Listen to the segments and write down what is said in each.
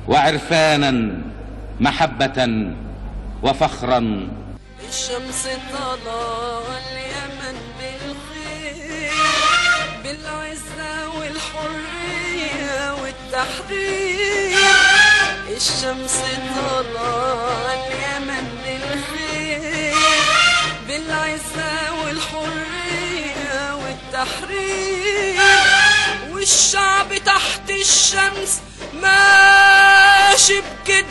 وعرفانا محبة وفخرا. الشمس طلع اليمن بالخير، بالعزة والحرية والتحرير. الشمس طلع اليمن بالخير، بالعزة والحرية والتحرير. والشعب تحت الشمس ماشي بجد،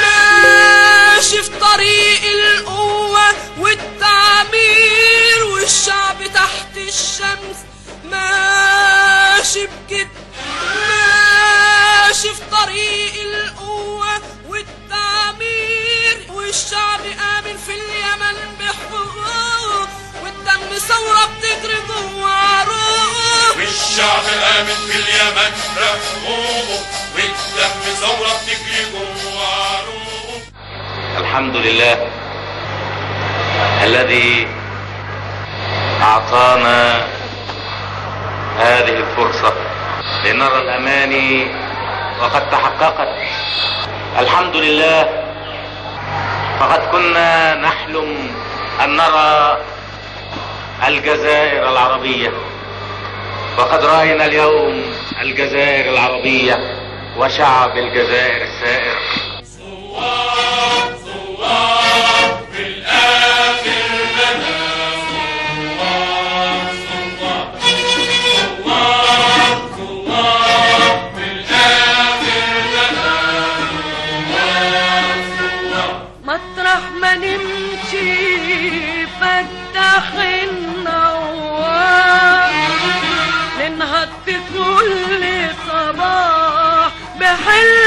ماشي في طريق القوة والتعمير. والشعب تحت الشمس ماشي بجد، ماشي في طريق القوة والتعمير. والشعب آمن في اليمن بحقوق، والدم ثورة بتجري جوه عروق. والشعب آمن في اليمن بحقوقه، والدم ثورة بتجري جوه عروق. الحمد لله الذي أعطانا هذه الفرصة لنرى الأماني وقد تحققت. الحمد لله، فقد كنا نحلم أن نرى الجزائر العربية، وقد رأينا اليوم الجزائر العربية وشعب الجزائر السائر. مطرح ما نمشي فتح النوار، ننهض في كل صباح بحلم